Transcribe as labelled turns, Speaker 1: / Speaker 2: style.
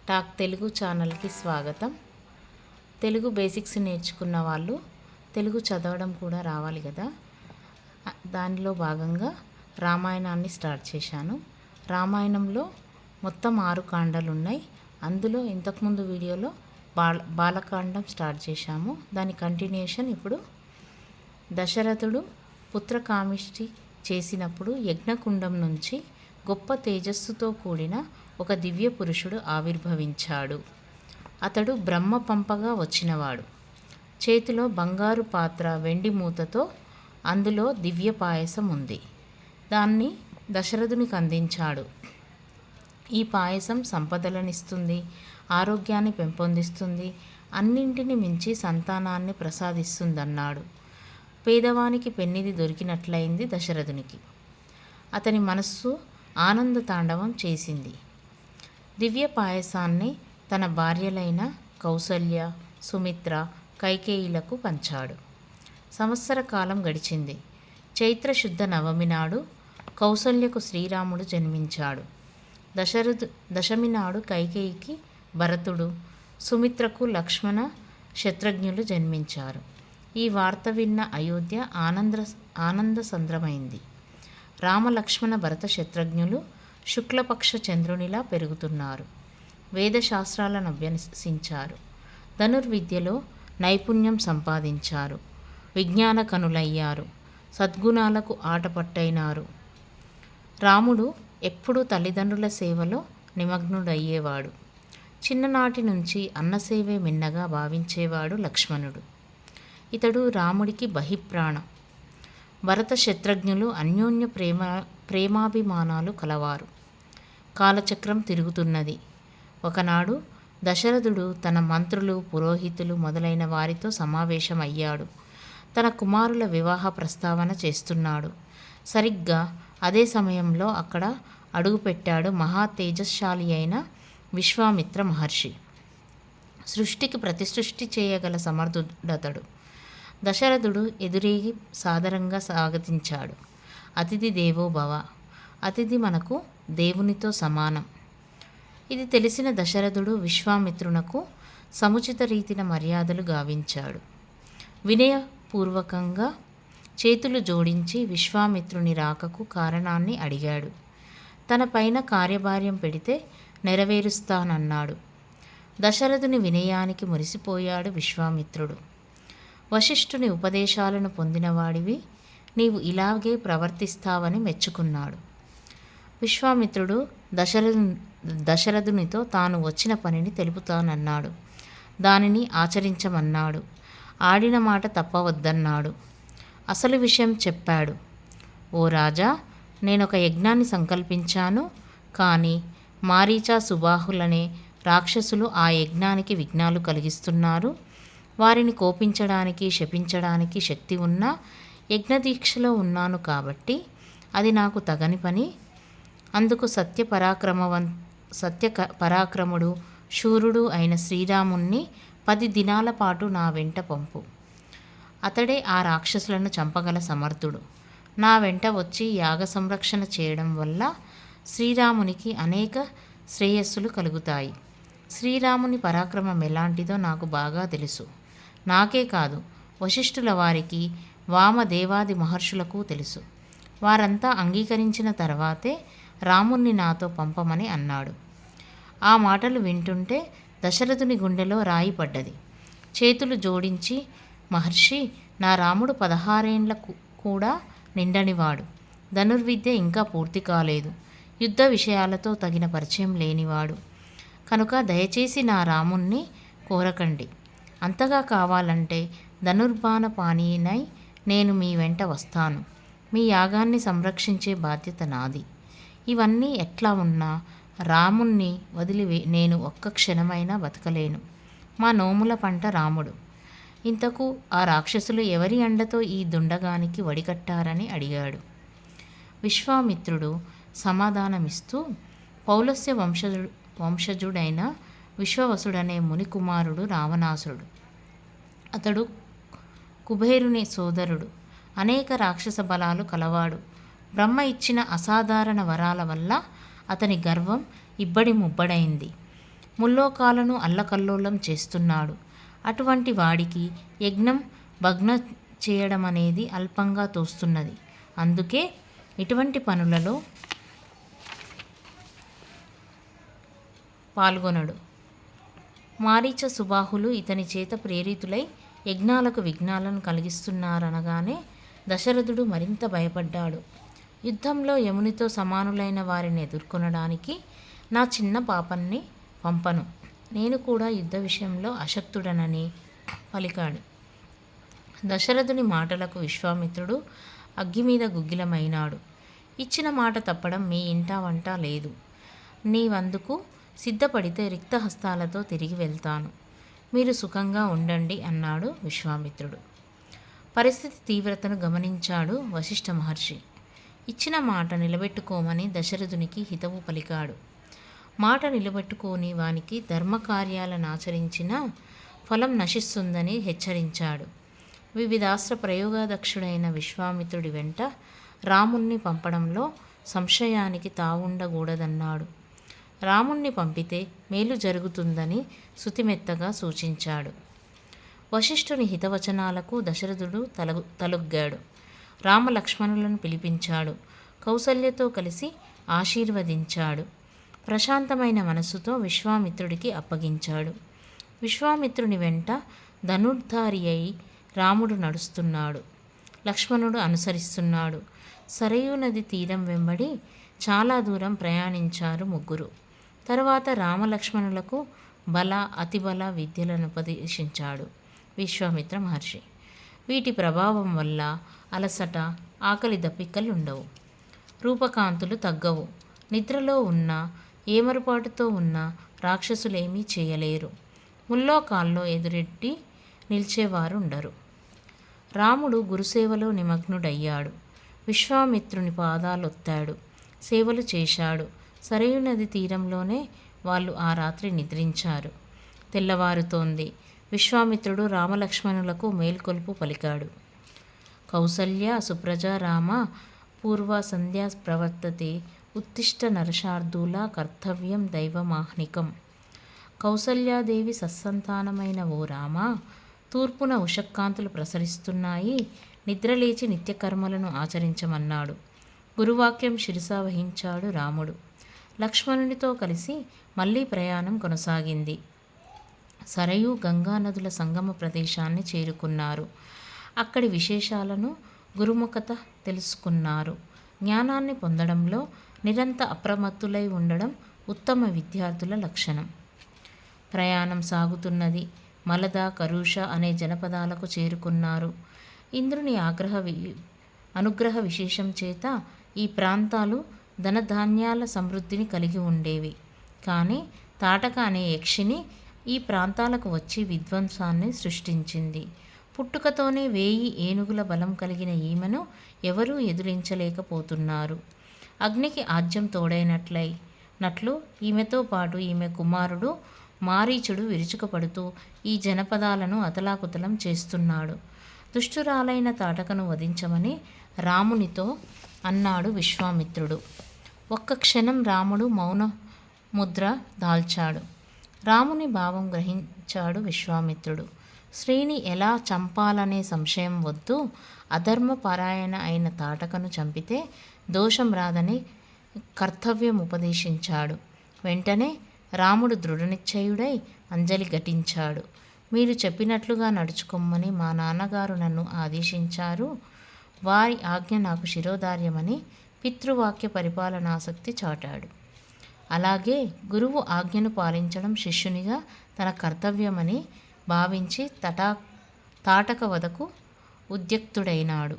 Speaker 1: Talk Telugu ఛానల్కి స్వాగతం. Telugu basics నేర్చుకున్న వాళ్ళు తెలుగు చదవడం కూడా రావాలి కదా. దానిలో భాగంగా రామాయణాన్ని స్టార్ట్ చేశాను. రామాయణంలో మొత్తం 6 కాండాలు ఉన్నాయి. అందులో ఇంతకుముందు వీడియోలో బాలకాండం స్టార్ట్ చేశాము. దాని కంటిన్యూషన్ ఇప్పుడు దశరథుడు పుత్రకామిష్టి చేసినప్పుడు యజ్ఞకుండం నుంచి గొప్ప తేజస్సుతో కూడిన ఒక దివ్య పురుషుడు ఆవిర్భవించాడు. అతడు బ్రహ్మ పంపగా వచ్చినవాడు. చేతిలో బంగారు పాత్ర వెండి మూతతో అందులో దివ్య పాయసం ఉంది. దాన్ని దశరథునికి అందించాడు. ఈ పాయసం సంపదలనిస్తుంది, ఆరోగ్యాన్ని పెంపొందిస్తుంది, అన్నింటిని మించి సంతానాన్ని ప్రసాదిస్తుందన్నాడు. పేదవానికి పెన్నిది దొరికినట్లయింది దశరథునికి. అతని మనస్సు ఆనంద తాండవం చేసింది. దివ్య పాయసాన్ని తన భార్యలైన కౌసల్య, సుమిత్ర, కైకేయిలకు పంచాడు. సంవత్సర కాలం గడిచింది. చైత్రశుద్ధ నవమి నాడు కౌసల్యకు శ్రీరాముడు జన్మించాడు. దశమి నాడు కైకేయికి భరతుడు, సుమిత్రకు లక్ష్మణ, శత్రుఘ్నులు జన్మించారు. ఈ వార్త విన్న అయోధ్య ఆనంద సంద్రమైంది. రామలక్ష్మణ భరత శత్రుఘ్నులు శుక్లపక్ష చంద్రునిలా పెరుగుతున్నారు. వేదశాస్త్రాలను అభ్యసించారు. ధనుర్విద్యలో నైపుణ్యం సంపాదించారు. విజ్ఞాన కనులయ్యారు. సద్గుణాలకు ఆటపట్టైనారు. రాముడు ఎప్పుడూ తల్లిదండ్రుల సేవలో నిమగ్నుడయ్యేవాడు. చిన్ననాటి నుంచి అన్నసేవే మిన్నగా భావించేవాడు లక్ష్మణుడు. ఇతడు రాముడికి బహిప్రాణం. భరత శత్రుఘ్నులు అన్యోన్య ప్రేమాభిమానాలు కలవారు. కాలచక్రం తిరుగుతున్నది. ఒకనాడు దశరథుడు తన మంత్రులు, పురోహితులు మొదలైన వారితో సమావేశమయ్యాడు. తన కుమారుల వివాహ ప్రస్తావన చేస్తున్నాడు. సరిగ్గా అదే సమయంలో అక్కడ అడుగుపెట్టాడు మహా తేజశాలి అయిన విశ్వామిత్ర మహర్షి. సృష్టికి ప్రతిసృష్టి చేయగల సమర్థుడతడు. దశరథుడు ఎదురేగి సాదరంగా స్వాగతించాడు. అతిథి దేవో భవ. అతిథి మనకు దేవునితో సమానం. ఇది తెలిసిన దశరథుడు విశ్వామిత్రునకు సముచిత రీతిన మర్యాదలు గావించాడు. వినయపూర్వకంగా చేతులు జోడించి విశ్వామిత్రుని రాకకు కారణాన్ని అడిగాడు. తన పైన కార్యభార్యం పెడితే నెరవేరుస్తానన్నాడు. దశరథుని వినయానికి మురిసిపోయాడు విశ్వామిత్రుడు. వశిష్ఠుని ఉపదేశాలను పొందినవాడివి, నీవు ఇలాగే ప్రవర్తిస్తావని మెచ్చుకున్నాడు. విశ్వామిత్రుడు దశరథునితో తాను వచ్చిన పనిని తెలుపుతానన్నాడు. దానిని ఆచరించమన్నాడు. ఆడిన మాట తప్పవద్దన్నాడు. అసలు విషయం చెప్పాడు. ఓ రాజా, నేనొక యజ్ఞాన్ని సంకల్పించాను. కానీ మారీచ, సుబాహులనే రాక్షసులు ఆ యజ్ఞానికి విఘ్నాలు కలిగిస్తున్నారు. వారిని కోపించడానికి, శపించడానికి శక్తి ఉన్నా యజ్ఞదీక్షలో ఉన్నాను కాబట్టి అది నాకు తగని పని. అందుకు సత్య పరాక్రముడు, శూరుడు అయిన శ్రీరాముణ్ణి 10 దినాల పాటు నా వెంట పంపు. అతడే ఆ రాక్షసులను చంపగల సమర్థుడు. నా వెంట వచ్చి యాగ సంరక్షణ చేయడం వల్ల శ్రీరామునికి అనేక శ్రేయస్సులు కలుగుతాయి. శ్రీరాముని పరాక్రమం ఎలాంటిదో నాకు బాగా తెలుసు. నాకే కాదు, వశిష్ఠుల వారికి, వామదేవాది మహర్షులకు తెలుసు. వారంతా అంగీకరించిన తర్వాతే రాముణ్ణి నాతో పంపమని అన్నాడు. ఆ మాటలు వింటుంటే దశరథుని గుండెలో రాయి పడ్డది. చేతులు జోడించి, మహర్షి, నా రాముడు 16 ఏండ్ల కూడా నిండనివాడు. ధనుర్విద్య ఇంకా పూర్తి కాలేదు. యుద్ధ విషయాలతో తగిన పరిచయం లేనివాడు. కనుక దయచేసి నా రాముణ్ణి కోరకండి. అంతగా కావాలంటే ధనుర్బాణ పానీనై నేను మీ వెంట వస్తాను. మీ యాగాన్ని సంరక్షించే బాధ్యత నాది. ఇవన్నీ ఎట్లా ఉన్నా రాముణ్ణి వదిలి నేను ఒక్క క్షణమైనా బతకలేను. మా నోముల పంట రాముడు. ఇంతకు ఆ రాక్షసులు ఎవరి అండతో ఈ దుండగానికి వడికట్టారని అడిగాడు. విశ్వామిత్రుడు సమాధానమిస్తూ, పౌలస్య వంశజుడైన విశ్వవసుడనే ముని కుమారుడు రావణాసురుడు. అతడు కుబేరుని సోదరుడు. అనేక రాక్షస బలాలు కలవాడు. బ్రహ్మ ఇచ్చిన అసాధారణ వరాల వల్ల అతని గర్వం ఇబ్బడి ముబ్బడైంది. ముల్లోకాలను అల్లకల్లోలం చేస్తున్నాడు. అటువంటి వాడికి యజ్ఞం భగ్నం చేయడం అనేది అల్పంగా తోస్తున్నది. అందుకే ఇటువంటి పనులలో పాల్గొనడు. మారీచ సుబాహులు ఇతని చేత ప్రేరితులై యజ్ఞాలకు విఘ్నాలను కలిగిస్తున్నారనగానే దశరథుడు మరింత భయపడ్డాడు. యుద్ధంలో యమునితో సమానులైన వారిని ఎదుర్కొనడానికి నా చిన్న పాపన్ని పంపను. నేను కూడా యుద్ధ విషయంలో అశక్తుడనని పలికాడు. దశరథుని మాటలకు విశ్వామిత్రుడు అగ్గి మీద గుగ్గిలమైనాడు. ఇచ్చిన మాట తప్పడం మీ ఇంటా వంట లేదు. నీవందుకు సిద్ధపడితే రిక్తహస్తాలతో తిరిగి వెళ్తాను. మీరు సుఖంగా ఉండండి అన్నాడు విశ్వామిత్రుడు. పరిస్థితి తీవ్రతను గమనించాడు వశిష్ఠ మహర్షి. ఇచ్చిన మాట నిలబెట్టుకోమని దశరథునికి హితవు పలికాడు. మాట నిలబెట్టుకోని వానికి ధర్మకార్యాలను ఆచరించిన ఫలం నశిస్తుందని హెచ్చరించాడు. వివిధాస్త్ర ప్రయోగదక్షుడైన విశ్వామిత్రుడి వెంట రాముణ్ణి పంపడంలో సంశయానికి తావుండకూడదన్నాడు. రాముణ్ణి పంపితే మేలు జరుగుతుందని శుతిమెత్తగా సూచించాడు. వశిష్ఠుని హితవచనాలకు దశరథుడు తలొగ్గాడు. రామలక్ష్మణులను పిలిపించాడు. కౌసల్యతో కలిసి ఆశీర్వదించాడు. ప్రశాంతమైన మనస్సుతో విశ్వామిత్రుడికి అప్పగించాడు. విశ్వామిత్రుని వెంట ధనుర్ధారి అయి రాముడు నడుస్తున్నాడు. లక్ష్మణుడు అనుసరిస్తున్నాడు. సరయూ నది తీరం వెంబడి చాలా దూరం ప్రయాణించారు ముగ్గురు. తరువాత రామలక్ష్మణులకు బల అతిబల విద్యలను ఉపదేశించాడు విశ్వామిత్ర మహర్షి. వీటి ప్రభావం వల్ల అలసట, ఆకలి దప్పికలుండవు. రూపకాంతులు తగ్గవు. నిద్రలో ఉన్న ఏమరుపాటుతో ఉన్న రాక్షసులేమీ చేయలేరు. ముల్లోకాల్లో ఎదురెట్టి నిలిచేవారు ఉండరు. రాముడు గురుసేవలో నిమగ్నుడయ్యాడు. విశ్వామిత్రుని పాదాలొత్తాడు. సేవలు చేశాడు. సరయూ నది తీరంలోనే వాళ్ళు ఆ రాత్రి నిద్రించారు. తెల్లవారుతోంది. విశ్వామిత్రుడు రామలక్ష్మణులకు మేల్కొల్పు పలికాడు. కౌసల్య సుప్రజ రామ పూర్వ సంధ్యా ప్రవర్తతే ఉత్తిష్ట నరశార్దూల కర్తవ్యం దైవమాహ్నికం. కౌసల్యాదేవి సత్సంతానమైన ఓ రామ, తూర్పున ఉషక్కాంతులు ప్రసరిస్తున్నాయి. నిద్రలేచి నిత్యకర్మలను ఆచరించమన్నాడు. గురువాక్యం శిరసా వహించాడు రాముడు. లక్ష్మణునితో కలిసి మళ్ళీ ప్రయాణం కొనసాగింది. సరయూ గంగా నదుల సంగమ ప్రదేశాన్ని చేరుకున్నారు. అక్కడి విశేషాలను గురుముఖత తెలుసుకున్నారు. జ్ఞానాన్ని పొందడంలో నిరంత అప్రమత్తులై ఉండడం ఉత్తమ విద్యార్థుల లక్షణం. ప్రయాణం సాగుతున్నది. మలద, కరుష అనే జనపదాలకు చేరుకున్నారు. ఇంద్రుని అనుగ్రహ విశేషం చేత ఈ ప్రాంతాలు ధనధాన్యాల సమృద్ధిని కలిగి ఉండేవి. కానీ తాటక అనే యక్షిని ఈ ప్రాంతాలకు వచ్చి విధ్వంసాన్ని సృష్టించింది. పుట్టుకతోనే 1000 ఏనుగుల బలం కలిగిన ఈమెను ఎవరూ ఎదురించలేకపోతున్నారు. అగ్నికి ఆజ్యం తోడైనట్లు ఈమెతో పాటు ఈమె కుమారుడు మారీచుడు విరుచుకుపడుతూ ఈ జనపదాలను అతలాకుతలం చేస్తున్నాడు. దుష్టురాలైన తాటకను వధించమని రామునితో అన్నాడు విశ్వామిత్రుడు. ఒక్క క్షణం రాముడు మౌన ముద్ర దాల్చాడు. రాముని భావం గ్రహించాడు విశ్వామిత్రుడు. స్త్రీని ఎలా చంపాలనే సంశయం వద్దు. అధర్మపరాయణ అయిన తాటకను చంపితే దోషం రాదని కర్తవ్యం ఉపదేశించాడు. వెంటనే రాముడు దృఢనిశ్చయుడై అంజలి ఘటించాడు. మీరు చెప్పినట్లుగా నడుచుకోమని మా నాన్నగారు నన్ను ఆదేశించారు. వారి ఆజ్ఞ నాకు శిరోధార్యమని పితృవాక్య పరిపాలనాసక్తి చాటాడు. అలాగే గురువు ఆజ్ఞను పాలించడం శిష్యునిగా తన కర్తవ్యమని భావించి తాటక వధకు ఉద్యుక్తుడైనాడు.